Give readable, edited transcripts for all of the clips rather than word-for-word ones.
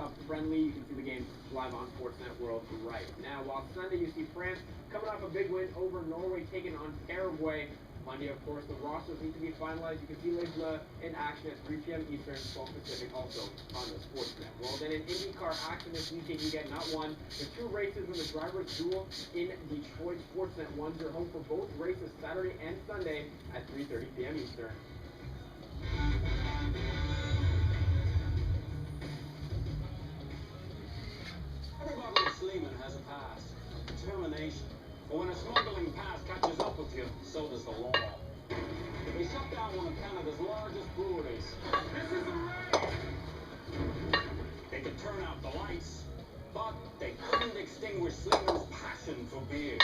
Cup friendly. You can see the game live on Sportsnet World right now. While Sunday you see France coming off a big win over Norway, taking on Paraguay. Monday, of course, the rosters need to be finalized. You can see Lisla in action at 3 p.m. Eastern, 12 Pacific, also on the Sportsnet. Well, then in IndyCar action this weekend, you get not one, but two races in the Drivers' Duel in Detroit. Sportsnet 1s are home for both races Saturday and Sunday at 3:30 p.m. Eastern. Everybody in Sleeman has a past, determination. But when a smuggling past catches up with you, so does the law. They shut down one of Canada's largest breweries. This is a race! They could turn out the lights, but they couldn't extinguish Sleeman's passion for beer.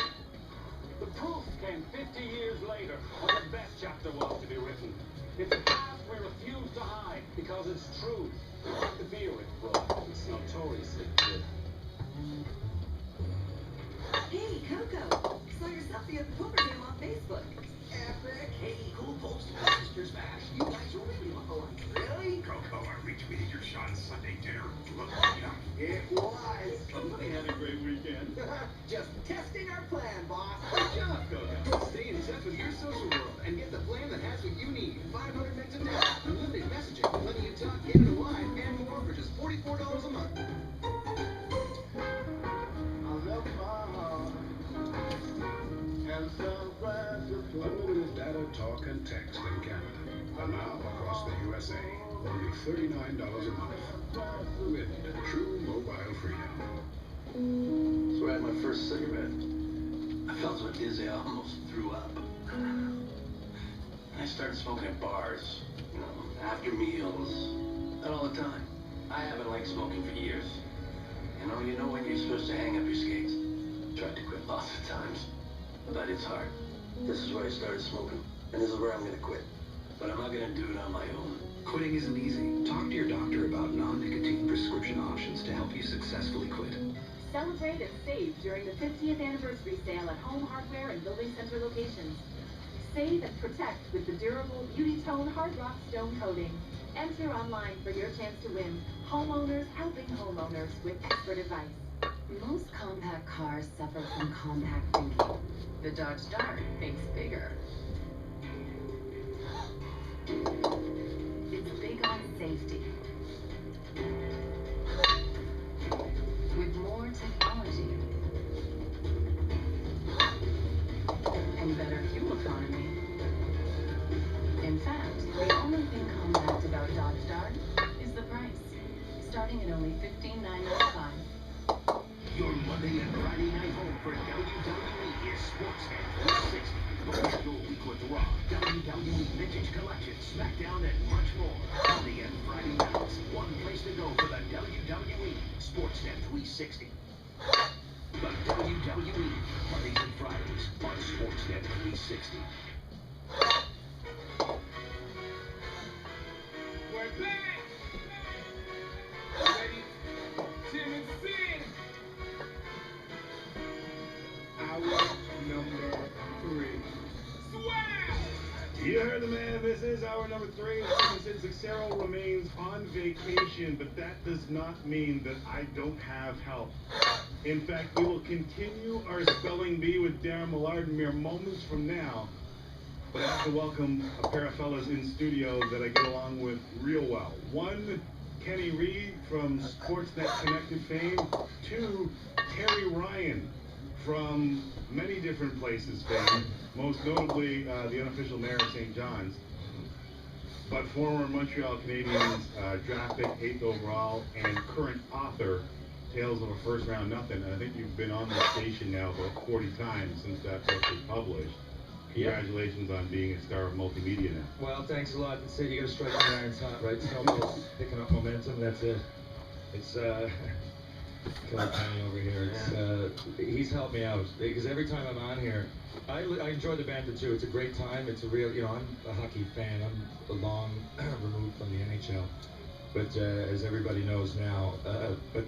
The proof came 50 years later when the best chapter was to be written. It's a past we refuse to hide because it's true. Like the beer it brought, it's notoriously good. Hey, Coco! Saw your selfie at the poker game on Facebook. Epic! Hey, cool post to my sister's bash. You guys are really look-alike. Really? Coco, I retweeted your shot at Sunday dinner. Look yum. It was. We had a great weekend. Just testing our plan, boss. Good job, Coco. Stay in touch with your social world and get the plan that has what you need. 500 megs a day, unlimited messaging, plenty of talk, Canada Live, and more for just $44 a month. Unlimited data, talk, and text in Canada. And now, across the USA, only $39 a month. With true mobile freedom. So I had my first cigarette. I felt so dizzy I almost threw up. And I started smoking at bars, after meals, and all the time. I haven't liked smoking for years. You know when you're supposed to hang up your skates. Tried to quit lots of times, but it's hard. This is where I started smoking, and this is where I'm going to quit. But I'm not going to do it on my own. Quitting isn't easy. Talk to your doctor about non-nicotine prescription options to help you successfully quit. Celebrate and save during the 50th anniversary sale at Home Hardware and Building Center locations. Save and protect with the durable Beauty Tone Hard Rock Stone Coating. Enter online for your chance to win. Homeowners helping homeowners with expert advice. Most compact cars suffer from compact thinking. The Dodge Dart thinks bigger. It's big on safety. With more technology. And better fuel economy. In fact, the only thing compact about Dodge Dart is the price. Starting at only $15,995. Your Monday and Friday night home for WWE is Sportsnet 360. Start your week with Raw, WWE Vintage Collection, SmackDown, and much more. Monday and Friday nights, one place to go for the WWE. Sportsnet 360. The WWE, Mondays and Fridays on Sportsnet 360. We're back! Ready? Tim and Sid! Our number 3. Swag! You heard the man. This is our number 3. Since Xero remains on vacation, but that does not mean that I don't have help. In fact, we will continue our spelling bee with Darren Millard in mere moments from now. But I have to welcome a pair of fellas in studio that I get along with real well. One, Kenny Reed from Sportsnet Connected fame. Two, Terry Ryan from many different places fame, most notably the unofficial mayor of St. John's, but former Montreal Canadiens draft pick, 8th overall, and current author, Tales of a First Round Nothing. And I think you've been on the station now about 40 times since that book was published. Congratulations on being a star of multimedia now. Well, thanks a lot. Say you got to strike the iron's hot, right? Snowball's picking up momentum. That's it. It's Kelly Penny over here. He's helped me out because every time I'm on here, I enjoy the banter too. It's a great time. It's a real, I'm a hockey fan. I'm a long removed from the NHL, but as everybody knows now, but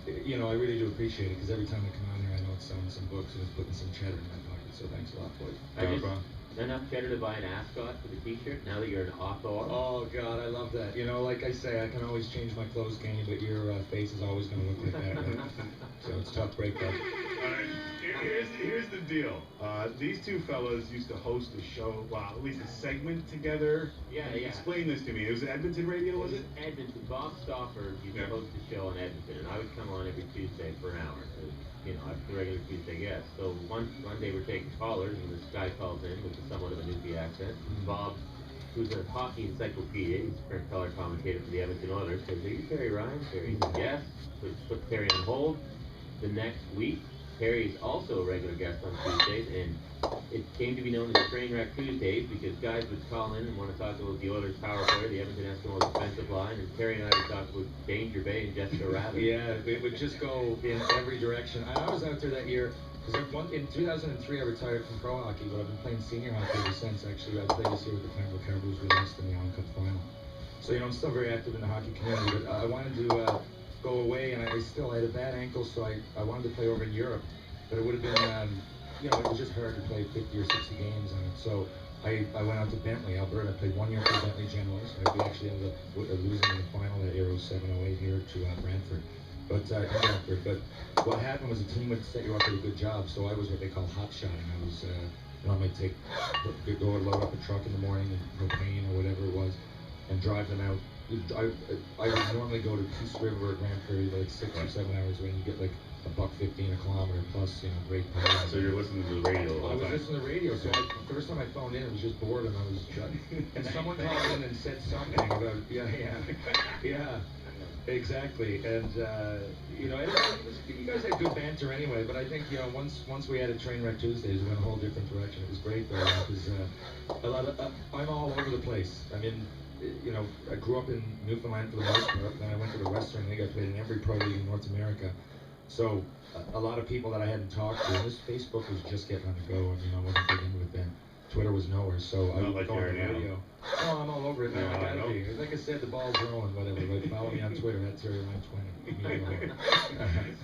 I really do appreciate it because every time I come on here, I know it's selling some books and it's putting some cheddar in my pocket. So thanks a lot, boys. enough cheddar to buy an ascot for the t-shirt now that you're an author? Oh God, I love that. You know, like I say, I can always change my clothes game, but your face is always going to look like that, right? So it's tough to break that. Here's the deal. These two fellas used to host a show, well, at least a segment together. Yeah. Explain this to me. It was Edmonton Radio, was it? Edmonton. Bob Stauffer used to host the show in Edmonton, and I would come on every Tuesday for an hour. You know, I'm the regular Tuesday guest. So one day we're taking callers, and this guy calls in with somewhat of a Newfie accent. Bob, who's a hockey encyclopedia, he's a current color commentator for the Edmonton Oilers, says, "Are you Terry Ryan?" Terry said, "Yes." So put Terry on hold. The next week, Terry's also a regular guest on Tuesdays, and it came to be known as Trainwreck Tuesdays because guys would call in and want to talk about the Oilers power play, the Edmonton Eskimos defensive line, and Terry and I would talk about Danger Bay and Jessica Rabbit. Yeah, it would just go in every direction. I was out there that year, because in 2003 I retired from pro hockey, but I've been playing senior hockey ever since. Actually, I played this year with the Cleveland Cowboys. We lost in the Allen Cup final. So, you know, I'm still very active in the hockey community, but I wanted to go away, and I had a bad ankle, so I wanted to play over in Europe, but it would have been, you know, it was just hard to play 50 or 60 games on it. So I went out to Bentley, Alberta. I played 1 year for Bentley Generals. We actually ended up losing in the final that year, 07-08 here to Brantford. But what happened was the team would set you up with a good job, so I was what they call hot shotting. I was, you know, I might go load up a truck in the morning and propane or whatever it was, and drive them out. I would normally go to Peace River or Grand Prairie, like 6 or 7 hours away, and you get like $1.15 a kilometer plus, you know, great power. So you're listening to the radio all the time? I was listening to the radio, so the first time I phoned in, it was just boredom. I was and someone called in and said something about, yeah, exactly. And, you know, you guys had good banter anyway, but I think, you know, once we added Trainwreck Tuesdays, we went a whole different direction. It was great, though, because I'm all over the place. I mean, you know, I grew up in Newfoundland for the most part, then I went to the Western League. I played in every pro league in North America. So a lot of people that I hadn't talked to, and this Facebook was just getting on the go. I mean, I wasn't big into it then. Twitter was nowhere, so I would go on the radio. Oh, I'm all over it now. I gotta be. Like I said, the ball's rolling, whatever. But follow me on Twitter at TerryRyan20.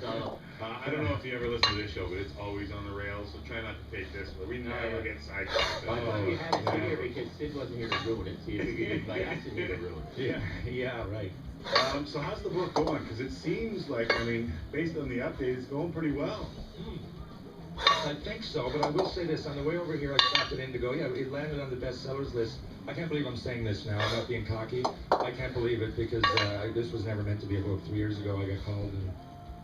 So, I don't know if you ever listen to this show, but it's always on the rails, so try not to take this, but we never get sidetracked. I thought you had it here because Sid wasn't here to ruin it, so you figured you'd invite us in here to ruin it. Yeah, right. So how's the book going? Because it seems like, I mean, based on the update, it's going pretty well. I think so, but I will say this. On the way over here, I stopped at Indigo. Yeah, it landed on the bestsellers list. I can't believe I'm saying this now. I'm not being cocky. I can't believe it because this was never meant to be a book. 3 years ago, I got called and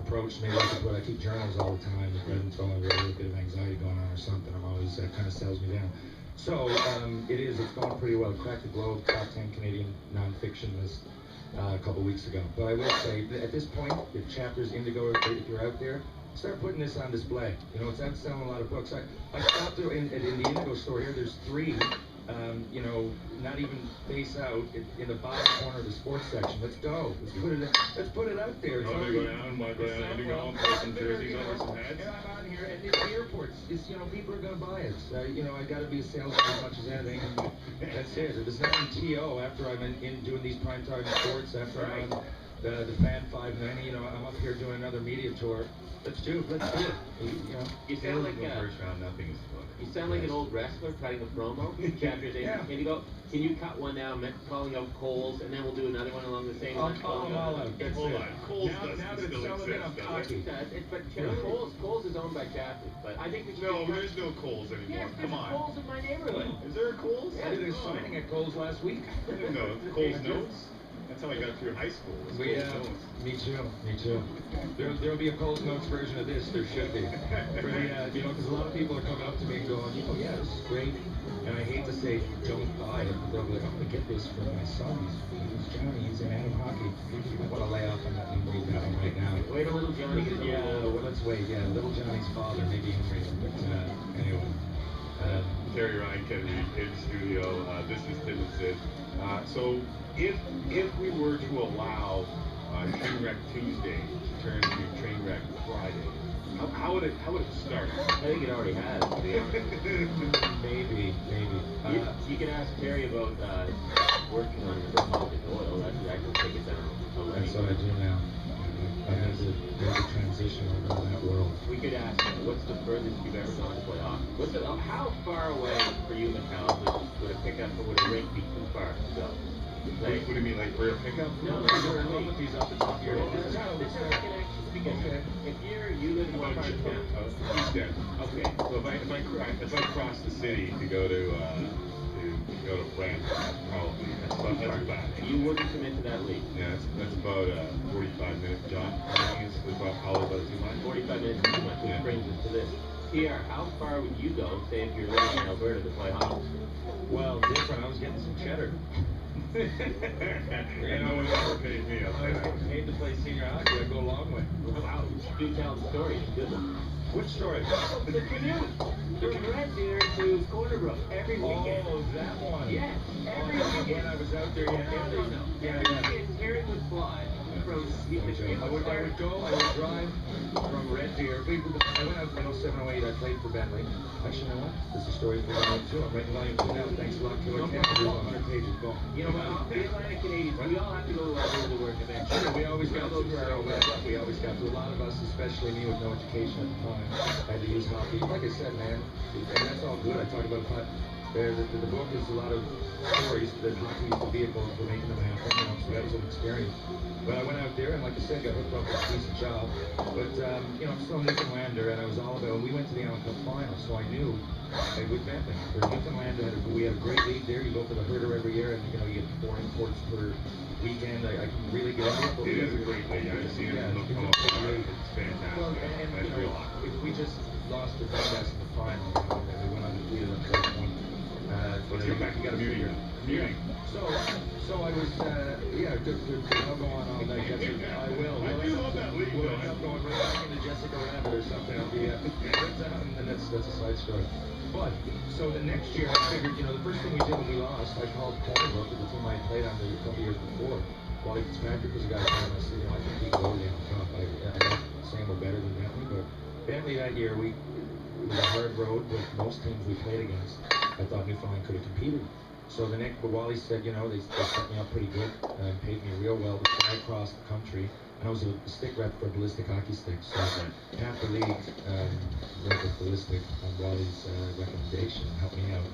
approached. Maybe I keep journals all the time. If I told me I got a little bit of anxiety going on or something, I'm always, that kind of sells me down. So it's going pretty well. It cracked the Globe top 10 Canadian nonfiction list a couple weeks ago. But I will say, at this point, if Chapters Indigo, if you're out there, start putting this on display. You know, it's out selling a lot of books. I stopped there in the Indigo store here. There's 3, you know, not even face out in the bottom corner of the sports section. Let's go. Let's put it out there. Go down Indigo and put some jerseys over some hats. Yeah, I'm on here, and the airports. You know, people are gonna buy it. You know, I got to be a salesman as much as anything. And that's it. If it's not in TO after I'm in doing these primetime sports, after I'm on the Fan 590, you know, I'm up here doing another media tour. Let's do it. You know, you sound like first round, nothing is fun. You sound like an old wrestler cutting a promo. Chapters 8. Yeah. Can you cut one now, calling out Coles, and then we'll do another one along the same line? Hold on. Hold on. Coles now that still it's relevant, I'm exists, cocky. But Coles is owned by Catholic. But I think we should. No, there's no Coles anymore. Yes, Come there's on. a Coles in my neighborhood. Is there a Coles? I did a signing at Coles last week. I didn't know. Coles Notes? That's how I got through high school. Me too. There'll be a Coles Notes version of this. There should be. For the, you know, because a lot of people are coming up to me and going, oh yeah, this is great. And I hate to say, don't buy it. They'll be like, I'm gonna get this for my son. He's Johnny. He's a man of hockey. I want to lay off on that and read that one right now. Wait a little Johnny. Let's wait. Yeah, little Johnny's father, maybe Henry. But anyway. Terry Ryan Kennedy in studio. This is Tim and Sid. So if we were to allow Trainwreck Tuesday to turn to Trainwreck Friday, how would it start? I think it already has, to be honest. Maybe. You can ask Terry about working on Republic Oil. That can take it down. That's what I do now. I had to make a transition over to that world. We could ask what what's the furthest you've ever gone to play hockey? How far away for you, Mikhail, would a pickup or would a rink be too far to go? Like, What do you mean, like for a pickup? no, You're in love with these off the top of your head. This is a connection because if you live in one part of town. East End. Okay. So if I cross the city to go to France, probably that's bad. You wouldn't commit to that league. Yeah, that's about a 45-minute jaunt. I think it's probably about 2 miles. 45 minutes is too much, which Yeah. brings us to this. Pierre, how far would you go, say, if you're living in Alberta to play hockey? Well, different. I was getting some cheddar. You know, it never paid me. I'll I say was that. getting paid to play senior hockey. I go a long way. Wow, do tell the story. It's a good one. Which story? The canoe. From Red Deer to Corner Brook every weekend. Oh, that one. Yes, every When weekend. I was out there, yeah. No. Yeah, Every yeah. weekend, Terry would fly from the I would drive from Red Deer. I went out in 07, 08. I played for Bentley. Actually, you know what? This is a story for volume 2. I'm writing volume 2 now. Thanks a lot, Killer Ken. There's 100 pages. Boom. You know what? The Atlantic Canadians, we all have to go to work eventually. Sure, we always got to. We always got to. A lot of us, especially me with no education at the time, had to use hockey. Like I said, man, and that's all good. I talk about the book is a lot of stories that hockey is the vehicle for making them happen. You know, so that was an experience. But I went out there and, like I said, got hooked up with a decent job. But you know, I'm still a Newfoundlander, and I was all about. We went to the Allen Cup final, so I knew with Bentley. Newfoundlander, we had a great league there. You go for the Herder every year, and you know you get 4 imports per weekend. I can really get into it. But It is a great league. I've seen it come up. It's fantastic. Well, and That's you real know, hockey. if we just lost to Dundas in the final, you know, and we went undefeated at that point. Let's get back to got a commuting. Yeah. So I was, yeah, I'll go on all night. I will. I do love that league, We'll though. end up going right back into Jessica Rabbit or something. I'll be, and that's a side story. But, so the next year, I figured, you know, the first thing we did when we lost, I called Corner Brook, the team I played on a couple years before. Wally Fitzpatrick was a guy and I said, you know, I think we can go to the Cup. I know Sam were better than Bentley, but Bentley that year, it was a hard road with most teams we played against. I thought Newfoundland could have competed. So the next, but Wally said, you know, they set me up pretty good, paid me real well to fly across the country. And I was a stick rep for Ballistic Hockey Sticks. So half the league went with Ballistic on Wally's recommendation and helped me out.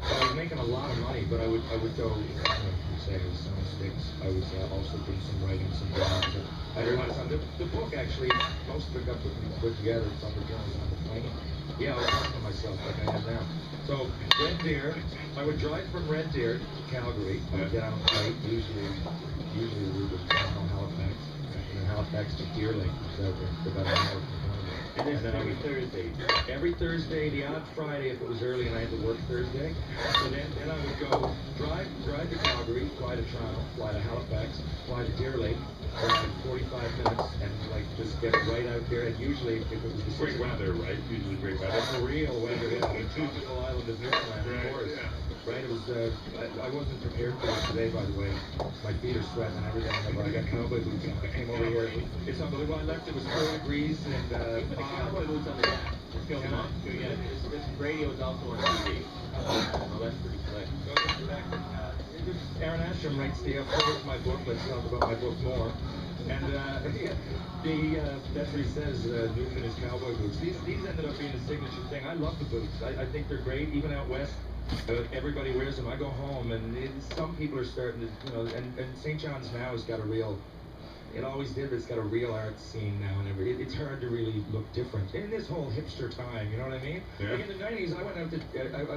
So I was making a lot of money, but I would go, you know, you say I was selling sticks. I was also doing some writing, some blogs. I realized on the book, actually, most of it got put together. Thunder Jones on the plane. Yeah, I was talking to myself like I am now. So Red Deer, I would drive from Red Deer to Calgary. I would get on a flight, usually we would go Halifax, and then Halifax to Deer Lake, which is out there about an hour from home. And this is then every Thursday. Every Thursday, the odd Friday if it was early and I had to work Thursday. So then I would go drive to Calgary, fly to Toronto, fly to Halifax, fly to Deer Lake, drive 45 minutes, and like just get right out there. And usually, if it was the Great weather, right? Usually great weather. it's a real weather, yeah. The typical island of Newfoundland, of course. Right, it was, I wasn't prepared for this today, by the way. My feet are sweating and everything. I got cowboy boots on. I came over here. It's unbelievable. I left, it was 4 degrees and, Put the cowboy boots on the back. Let's go, come on. This radio is also on TV. Oh, that's pretty slick. Aaron Ashram writes the forward to my book. Let's talk about my book more. And that's what he says, Newman is cowboy boots. These ended up being a signature thing. I love the boots. I think they're great, even out west. Everybody wears them. I go home, and some people are starting to, you know, and St. John's now has got a real, it always did, but it's got a real art scene now, and it's hard to really look different in this whole hipster time. You know what I mean? Yeah. Like in the '90s, I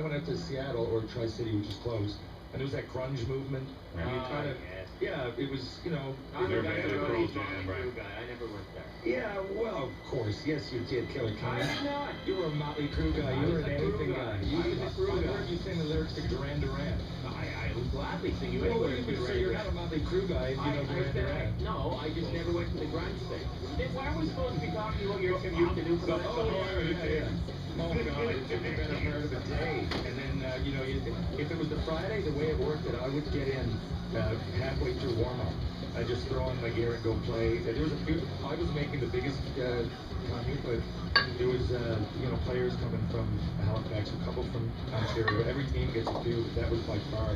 went out to Seattle or Tri-City, which is closed, and there was that grunge movement. And you kind of, yeah, it was, you know. I'm a guy Never who been wrote to Pearl Jam, right? guy. I never went there. Yeah, well, of course, yes, you did, Killer Ken. I did not. You were a Motley Crue guy. You were an anything guy. I was a Crue I guy. heard you sing the lyrics to Duran Duran. I would gladly sing you Well, anywhere. so you're not a Motley Crue guy if you know Duran Duran. No, I just never went to the grunge thing. Why are we supposed to be talking about your commute to Newfoundland? Oh, yeah. Oh, God, it took me a better part of a day. And then, you know, if it was the Friday, the way it worked, that I would get in halfway through warm-up. I just throw on my gear and go play. There was a few, I was making the biggest commute, but there was, you know, players coming from Halifax, a couple from Ontario. Every team gets a few, but that was by far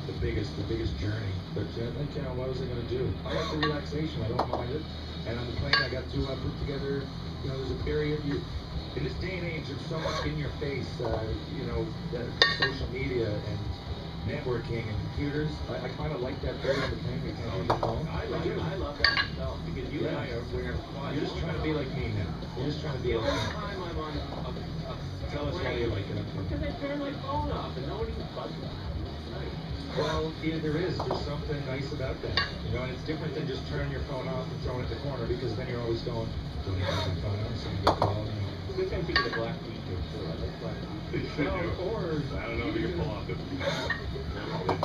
the biggest journey. But, like, you know, what was I going to do? I like the relaxation. I don't mind it. And on the plane, I got to put together, you know, there's a period, in this day and age, it's so much in your face, you know, social media and networking and computers. I kind of like that very entertaining. You can't use your phone. I love that myself because you and I are You're just trying to be like me now. You're just trying to be like me. time I'm on Tell us why you like it. because I turn my phone off and nobody can bug me. Well, yeah, there's something nice about that. You know, and it's different than just turning your phone off and throwing it in the corner because then you're always going, do you have your phone on? Somebody good call, you know. We can think of the black t-shirt too. I like black t-shirts. Well, or I don't know if you can pull off the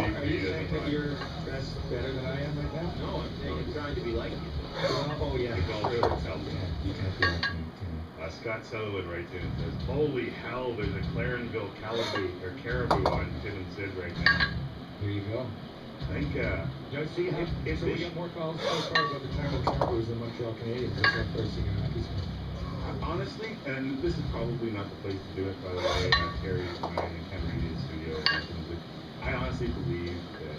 are you saying that you're dressed better than I am right now? No, I'm saying I'm trying to be like you. Well, oh yeah, It's all sure. shirts help. You can't be like me. Scott Sutherland writes in and says, holy hell, there's a Clarenville caribou on Tim and Sid right now. There you go. I think, You see, so we got more calls so far about the Toronto Caribous than Montreal Canadiens. That's our first thing in hockey season. honestly, and this is probably not the place to do it, by the way, Terry and Ken Reed in the studio. I honestly believe that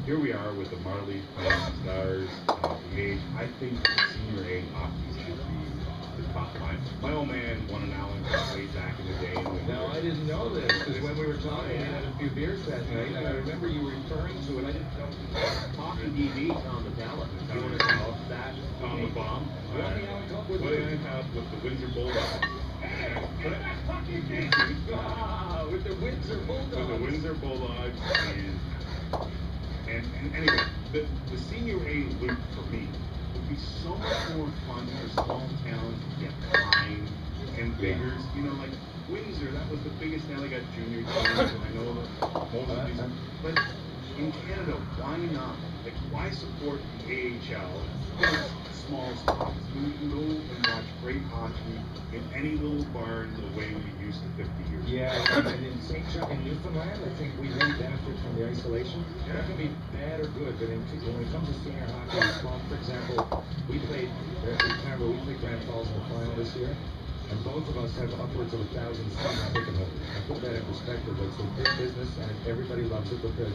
here we are with the Marlies playing the Stars, the age. I think senior A hockey should be the top line. My old man won an Allen Cup way back in the day. Now, I didn't know this, because when we were talking, we had a few beers that night, and I remember you were referring to it. I didn't know. Hockey DB, Tom Metallic. You want to tell us that? Tom the Bomb. Won the Allen Cup with What did I have with the Windsor Bulldogs? With the Windsor Bulldogs. With the Windsor Bulldogs, and anyway, the senior A loop for me would be so much more fun for small towns to get behind and biggers. You know, like Windsor, that was the biggest. Now they got junior teams, and I know that most of these. But in Canada, why not? Like, why support the AHL? Small spots. We can go and watch great hockey in any little barn the way we used to 50 years ago. Yeah, and in St. John, in Newfoundland, I think we really benefit from the isolation. That can be bad or good, but when it comes to senior hockey, well, for example, we played Grand Falls in the final this year, and both of us have upwards of 1,000 season ticket holders. I put that in perspective. It's a big business, and everybody loves it because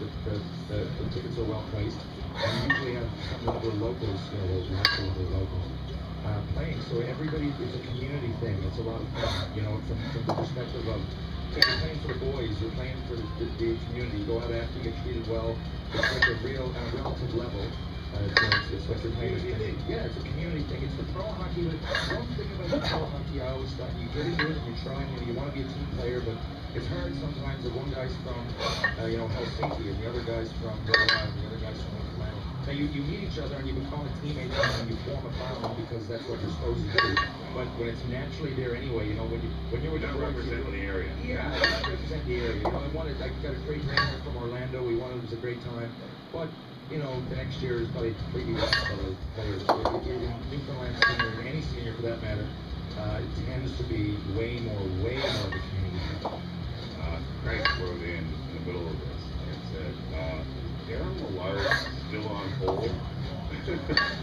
the tickets are well priced. And we usually have some level of locals, you know, those national level locals playing. So everybody, it's a community thing. It's a lot of fun, you know, from the perspective of you're playing for the boys, you're playing for the community. You go out after, you get treated well. It's like a real, on a relative level. It's what you're playing. Yeah, it's a community thing. It's the pro hockey. One thing about the pro hockey, I always thought you get into it and you're trying, and you want to be a team player, but it's hard sometimes that one guy's from, you know, Helsinki, and the other guy's from Rhode Island, the other guy's from Newfoundland. Now you meet each other and you become a teammate and you form a bond because that's what you're supposed to do. But when it's naturally there anyway, you know, when you're with the representing the area. Yeah, I represent the area. You know, I got a great trainer from Orlando. We wanted it was a great time, but. You know, the next year is probably completely different for the players. In Newfoundland senior, and any senior for that matter, it tends to be way more of a community. Craig wrote in the middle of this and said, Darren Millard still on hold.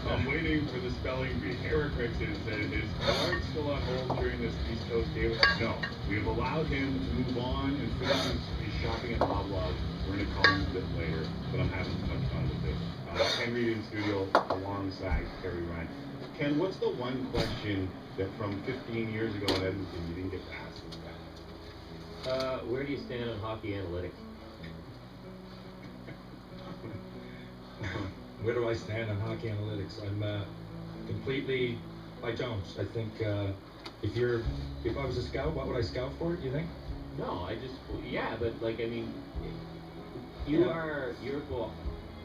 I'm waiting for the spelling bee. Eric writes in and said, is Millard still on hold during this East Coast game? No. We have allowed him to move on and finish his shopping at Loblaws. We're going to call him a bit later, but I'm having so much fun with this. Ken Reed in studio alongside Terry Ryan. Ken, what's the one question that from 15 years ago in Edmonton you didn't get to ask? Where do you stand on hockey analytics? Where do I stand on hockey analytics? I'm completely. I don't. I think if I was a scout, what would I scout for? You think? No, but like I mean, well.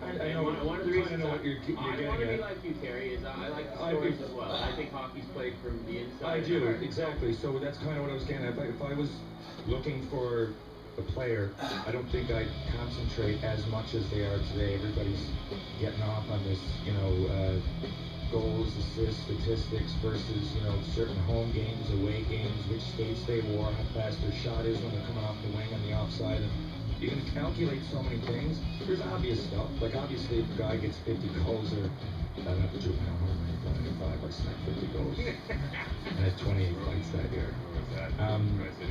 I know. One of the reasons I want to be like you, Terry, is I like the stories as well. I think hockey's played from the inside. I do, exactly. So that's kind of what I was getting at. If I was looking for a player, I don't think I'd concentrate as much as they are today. Everybody's getting off on this, you know, goals, assists, statistics versus, you know, certain home games, away games, which skates they wore, how fast their shot is when they're coming off the wing on the offside. And you can calculate so many things. There's obvious stuff. Like, obviously, if a guy gets 50 goals, or I don't have to do a pound home, 95, I snack 50 goals. I had 28 fights that year.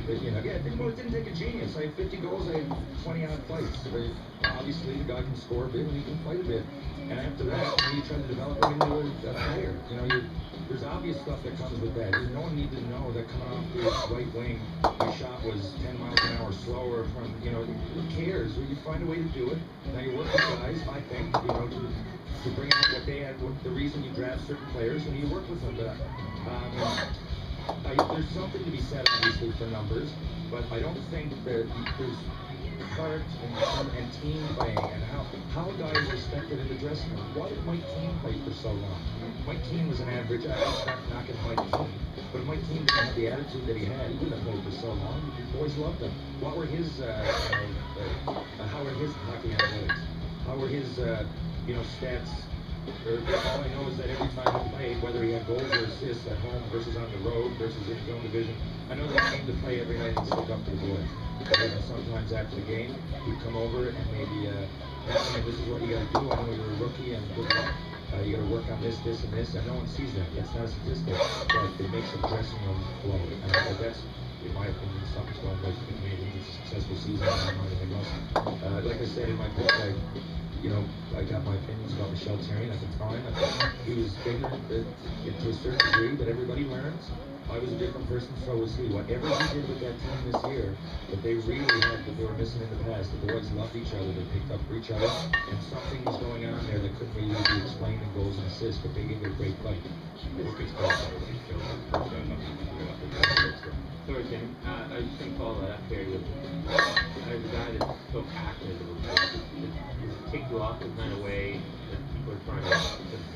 But, you know, yeah, well, it didn't take a genius. I had 50 goals, I had 20 odd fights. But obviously, the guy can score a bit and he can fight a bit. And after that, you try to develop him into a player. You know, there's obvious stuff that comes with that. No one needs to know that coming off the right wing, my shot was 10 miles an hour slower from, you know, who cares? Well, you find a way to do it. Now you work with guys, I think, you know, to bring out what they had, what the reason you draft certain players, and you work with them. But there's something to be said, obviously, for numbers, but I don't think that there's heart and team playing and how a guy is respected in the dressing room. Why did Mike Keane play for so long? Mike Keane was an average. I'm not knocking Mike Keane, but Mike Keane didn't have the attitude that he had. He wouldn't have played for so long. The boys loved him. What were his, how were his hockey analytics? How were his, stats? All I know is that every time he played, whether he had goals or assists at home versus on the road versus in his own division, I know that he came to play every night and stick up to the boys. Sometimes after the game, he'd come over and maybe, this is what you got to do. I know you're a rookie and good luck. You got to work on this, and this, and no one sees that. That's not a statistic, but it makes the dressing room flow. And I think that's, in my opinion, something's going right for the Canadians. It's a successful season. I don't know anything else. Like I said in my book, I got my opinions about Michel Therrien at the time. I thought he was ignorant to a certain degree, but everybody learns. I was a different person, so was he. Whatever he did with that team this year, that they really had, that they were missing in the past, the boys loved each other, they picked up for each other, and something was going on there that couldn't really be explained in goals and assists, but they gave it a great fight. Sorry, Jim. I just think follow that up here with as a guy that's so passionate about it, just tick you off the kind of way that people are trying to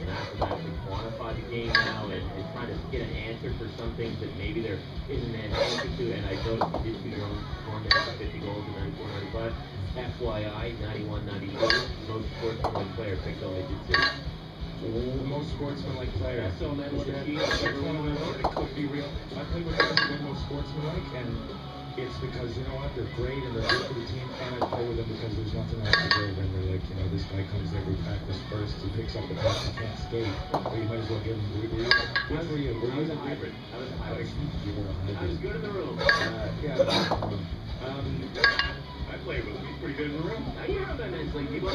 mathematically quantify the game now and trying to get an answer for some things that maybe there isn't an answer to. And I noticed you did see your own format for 50 goals in 94, 95. FYI, 91, 92, most sportsmanlike player picked only did 6. The most sportsmanlike player. That's so mental achievement. It could be real. I played with guys who were most sportsmanlike, and it's because, you know what, they're great and they're good for the team, and I play with them because there's nothing else to do. And they're like, this guy comes every practice first, he picks up the puck, he can't skate, but you might as well give him. Which were you? I was a hybrid. You were a hybrid. I was good in the room. I played with him. He's pretty good in the room. Now you have that men's league. People,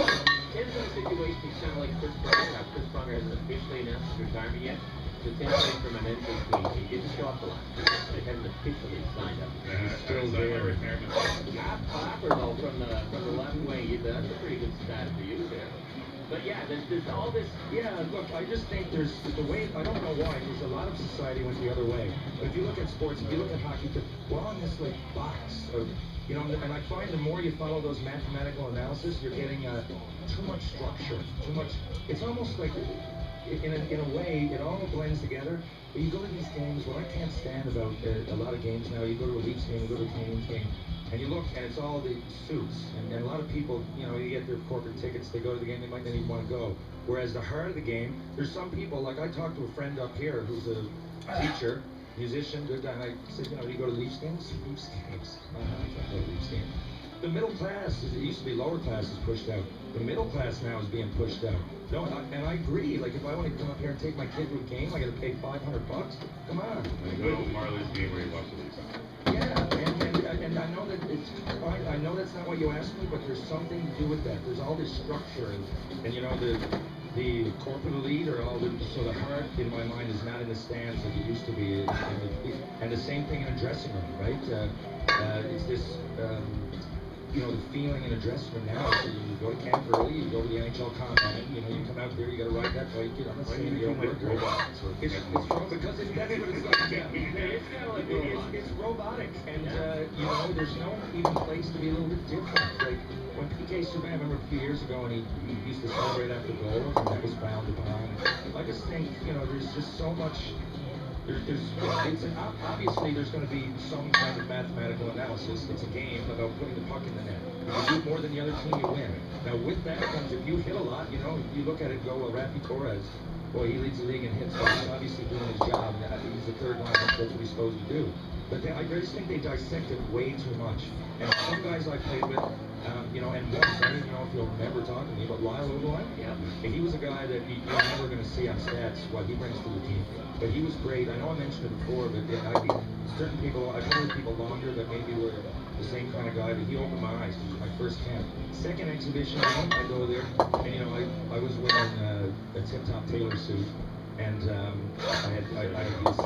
Tim's in a situation he's kind of like Chris Pronger. Now, Chris Pronger hasn't officially announced his retirement yet. So Tim's playing for my men's league team. He didn't show up the last year. So he hasn't officially signed up. He's still there. Got Clapper, though, from the left wing. That's a pretty good stat for you there. But yeah, there's all this. Yeah, look, I just think there's the way, I don't know why, there's a lot of society went the other way. But if you look at sports, if you look at hockey, we're on this like box of, and I find the more you follow those mathematical analysis, you're getting too much structure, too much. It's almost like, in a way, it all blends together. But you go to these games, what I can't stand about a lot of games now, you go to a Leafs game, you go to a Canadiens game, and you look, and it's all the suits. And a lot of people, you get their corporate tickets, they go to the game, they might not even want to go. Whereas the heart of the game, there's some people, like I talked to a friend up here who's a teacher, musician, good guy, and I said, do you go to Leafs games? Leafs games. I can't go to Leafs games. The middle class, it used to be lower class is pushed out. The middle class now is being pushed out. No, and I agree. Like, if I want to come up here and take my kid to a game, I got to pay $500. Come on. I go to Marley's game where you watch the Leafs. Yeah, and I know that it's fine. I know that's not what you asked me, but there's something to do with that. There's all this structure, and the corporate elite or all the, so the heart in my mind is not in the stands like it used to be, and the same thing in a dressing room, right? It's this, the feeling in a dressing room now. So you go to camp early, you go to the NHL combine, you come out there, you got to ride that bike. I'm not saying you don't work robots. It's wrong because that's what it's like. Yeah. It's kind of like it's robotic, and there's no even place to be a little bit different. Like when PK Subban, I remember a few years ago, and he used to celebrate after goals, and that was frowned upon. I just think there's just so much. Obviously there's going to be some kind of mathematical analysis. It's a game about putting the puck in the net. If you do more than the other team, you win. Now with that comes, if you hit a lot, you look at it and go, well, Rafi Torres, boy, he leads the league in hits, so he's obviously doing his job. He's the third line, that's what he's supposed to do. but I just think they dissect it way too much. And some guys I played with, you know, and once, I don't know if you'll remember talking to me, but Lyle Oberline, he was a guy that you're never going to see on stats what he brings to the team. But he was great. I know I mentioned it before, but certain people, I've known people longer that maybe were the same kind of guy, but he opened my eyes. It was my first camp. Second exhibition game, I go there, and you know, I was wearing a tip-top tailor suit, and I had these.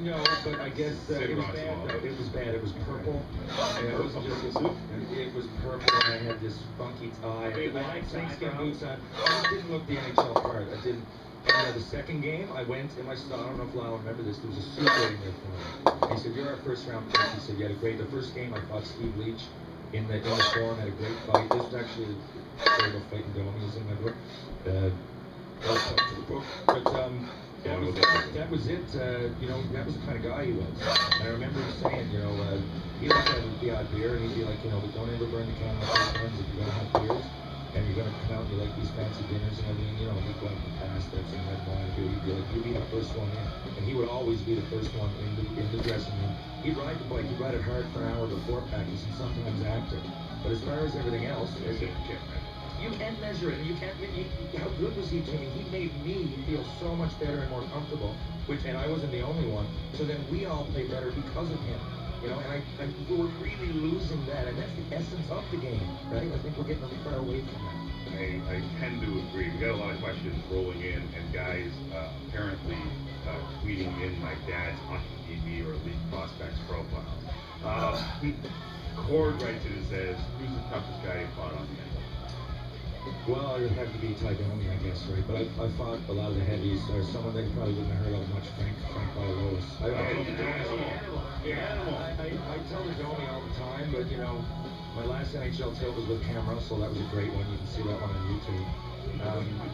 No, but I guess it was bad. It was bad. It was purple. And it wasn't just a suit. It was purple, and I had this funky tie. I had snakeskin boots on. I just didn't look the NHL part. I didn't. And the second game, I went in my style. I don't know if Lyle remember this. There was a suit waiting there for me. He said, "You're our first round pick." He said, "You had a great." The first game, I fought Steve Leach in the forum. Had a great fight. This was actually a terrible fight in Domi. He was in my book. That was it. You know, that was the kind of guy he was. And I remember him saying, you know, he liked to have the odd beer, and he'd be like, you know, but don't ever burn the candle at both ends if you're going to have beers, and you're going to come out and you like these fancy dinners and everything, you know, he'd go out and pass that some red wine and beer. He'd be like, you'd be the first one in. And he would always be the first one in the dressing room. He'd ride the bike, he'd ride it hard for an hour before practice and sometimes after. But as far as everything else, you can't measure it. You can't. How good was he to me? He made me feel so much better and more comfortable. And I wasn't the only one. So then we all play better because of him. You know, and we're really losing that, and that's the essence of the game, right? I think we're getting really far away from that. I tend to agree. We got a lot of questions rolling in, and guys apparently tweeting in my dad's Hockey TV or League Prospects profiles. Cord writes in and says, "Who's the toughest guy you fought on the ice?" Well, it would have to be Ty Domi, I guess, right? But I fought a lot of the heavies. There's someone that you probably wouldn't have heard of much, Frank Bialowas. I tell the Domi all the time, but you know, my last NHL tilt was with Cam Russell. That was a great one. You can see that one on YouTube.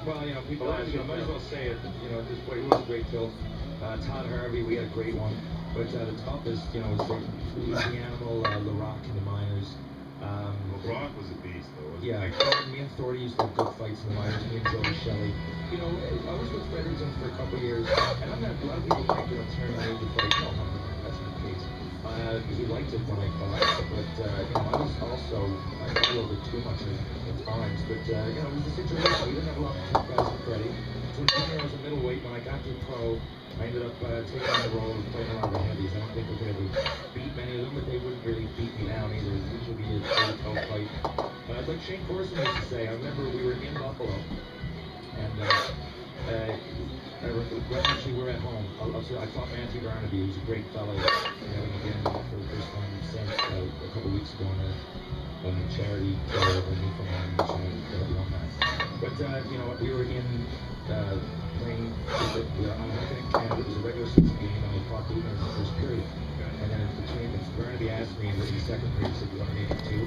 Well, you know, people ask, you know, might as well say it. You know, it was a great tilt. Todd Harvey, we had a great one. But the toughest, you know, was the animal, Larocque in the minors. Larocque was a beast, though. Yeah, me and Thordy used to have good fights in the minors. Me and Joey Shelley. You know, I was with Fredericton for a couple of years, and I'm not. A lot of people think, you know, turning age to fight. No, that's not the case. He liked it when I fought, but you know, I was also I fought a little bit too much at times. But you know, it was a situation. We didn't have a lot of tough guys in Freddie. So in junior, I was a middleweight. When I got to pro, I ended up taking on the role of fighting a lot of the heavies. I don't think we could ever beat many of them, but they wouldn't really beat me down either. It usually be a toe fight. Like Shane Corson used to say, I remember we were in Buffalo, and actually we were at home. I fought Matthew Barnaby. He was a great fellow. Again, for the first time since a couple weeks ago on a charity tour over Newfoundland, which I won that. But you know, we were in playing on in Canada. It was a regular season game, and I fought Boomer in the first period. And then in between, Barnaby asked me in the second period, he said, "You want to make it two?"